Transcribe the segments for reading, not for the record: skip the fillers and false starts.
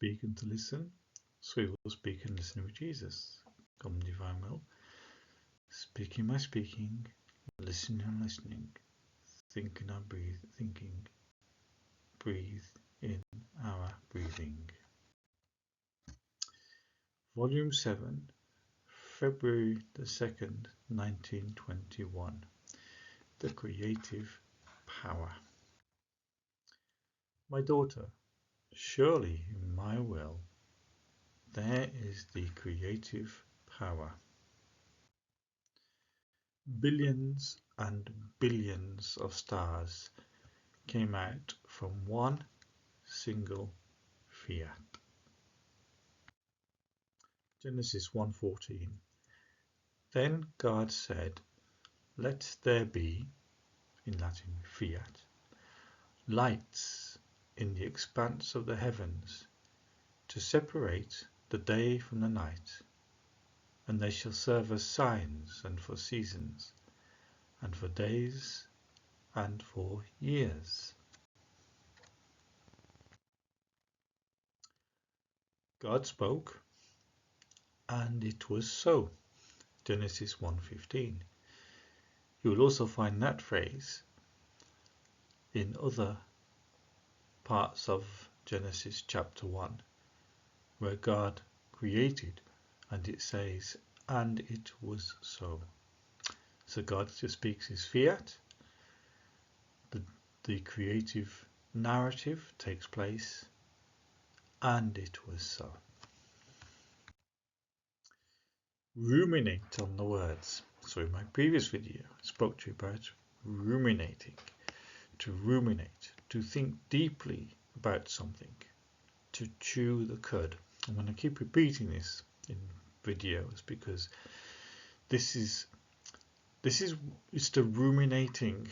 speak and to listen, so we will speak and listen with Jesus. Come, divine will. Speaking by speaking, listening and listening, thinking and thinking, breathe in our breathing. Volume 7, February the 2nd, 1921. The Creative Power. My daughter, surely in my will there is the creative power. Billions and billions of stars came out from one single fiat. Genesis 1:14. Then God said, "Let there be," in Latin fiat, "lights in the expanse of the heavens to separate the day from the night, and they shall serve as signs and for seasons, and for days and for years." God spoke, and it was so. Genesis 1:15. You will also find that phrase in other parts of Genesis chapter 1, where God created, and it says, "And it was so." So God just speaks his fiat, the creative narrative takes place, and it was so. Ruminate on the words. So in my previous video, I spoke to you about ruminating. To ruminate, to think deeply about something, to chew the cud. I'm going to keep repeating this in videos because it's the ruminating,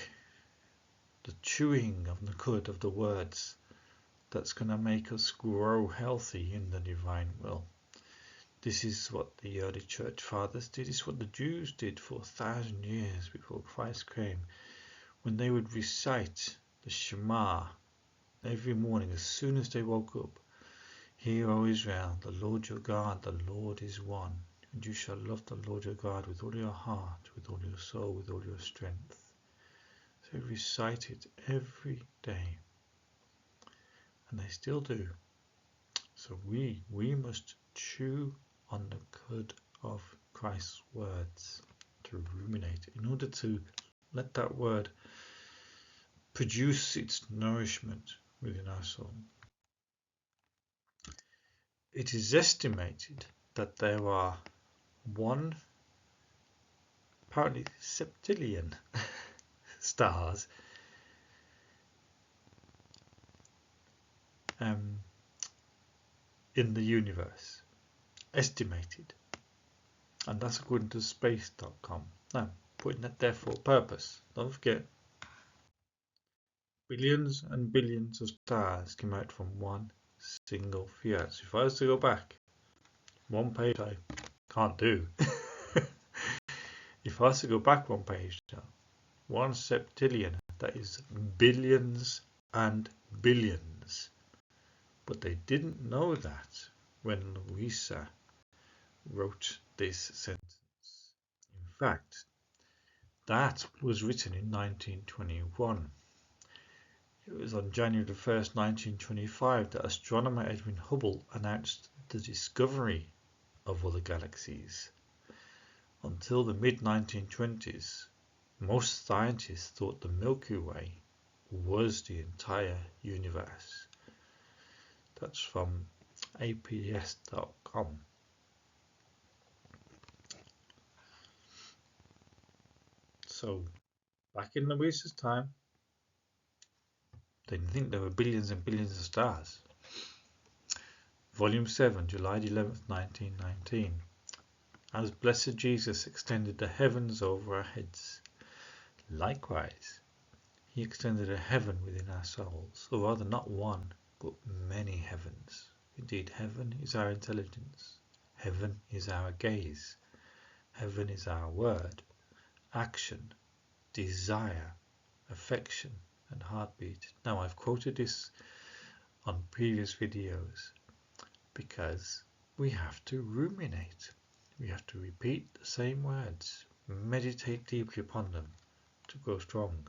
the chewing of the cud of the words that's going to make us grow healthy in the divine will. This is what the early church fathers did. This is what the Jews did for 1,000 years before Christ came, when they would recite the Shema every morning as soon as they woke up. "Hear, O Israel, the Lord your God, the Lord is one, and you shall love the Lord your God with all your heart, with all your soul, with all your strength." So they recite it every day, and they still do. So we must chew on the cud of Christ's words, to ruminate, in order to let that word produce its nourishment within our soul. It is estimated that there are apparently septillion stars in the universe. Estimated. And that's according to space.com. Now, putting that there for a purpose. Don't forget, billions and billions of stars came out from one single fiat. So if I was to go back one page, I can't do. If I was to go back one page, one septillion, that is billions and billions. But they didn't know that when Louisa wrote this sentence. In fact, that was written in 1921. It was on January the 1st, 1925 that astronomer Edwin Hubble announced the discovery of other galaxies. Until the mid-1920s, most scientists thought the Milky Way was the entire universe. That's from aps.com. So, back in Louisa's time, they didn't think there were billions and billions of stars. Volume 7, July 11th, 1919. As blessed Jesus extended the heavens over our heads, likewise, he extended a heaven within our souls, or rather not one, but many heavens. Indeed, heaven is our intelligence. Heaven is our gaze. Heaven is our word, action, desire, affection, and heartbeat. Now, I've quoted this on previous videos, because we have to ruminate. We have to repeat the same words, meditate deeply upon them to grow strong.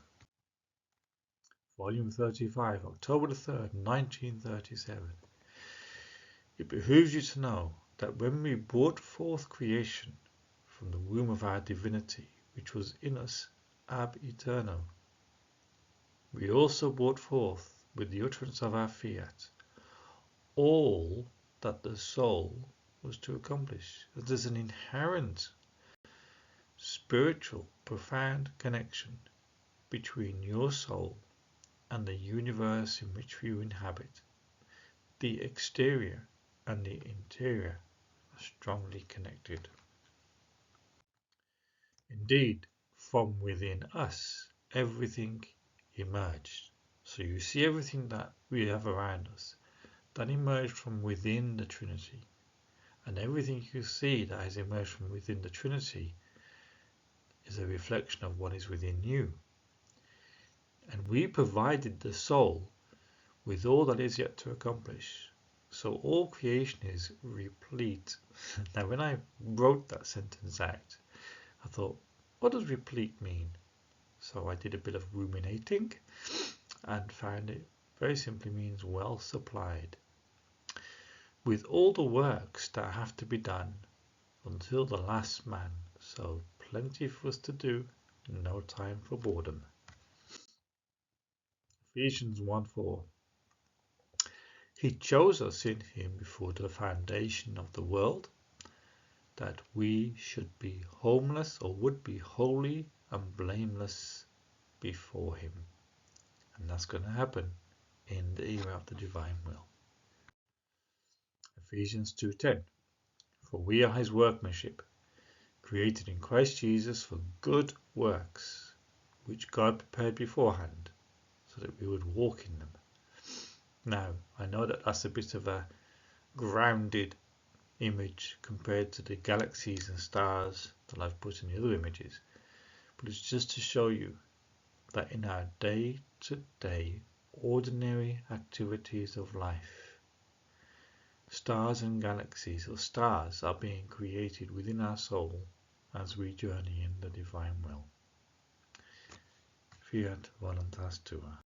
Volume 35, October the 3rd, 1937. It behooves you to know that when we brought forth creation from the womb of our divinity, which was in us ab eterno, we also brought forth with the utterance of our fiat all that the soul was to accomplish. There's an inherent spiritual profound connection between your soul and the universe in which you inhabit. The exterior and the interior are strongly connected. Indeed, from within us, everything emerged. So you see everything that we have around us, that emerged from within the Trinity. And everything you see that has emerged from within the Trinity is a reflection of what is within you. And we provided the soul with all that is yet to accomplish. So all creation is replete. Now when I wrote that sentence out, I thought, what does replete mean? So I did a bit of ruminating and found it very simply means well supplied, with all the works that have to be done until the last man. So plenty for us to do, no time for boredom. Ephesians 1:4. He chose us in him before the foundation of the world, that we should be homeless, or would be holy and blameless before him. And that's going to happen in the era of the divine will. Ephesians 2:10. For we are his workmanship, created in Christ Jesus for good works, which God prepared beforehand, so that we would walk in them. Now, I know that that's a bit of a grounded image compared to the galaxies and stars that I've put in the other images, but it's just to show you that in our day-to-day ordinary activities of life, stars and galaxies, or stars, are being created within our soul as we journey in the divine will. Fiat voluntas tua.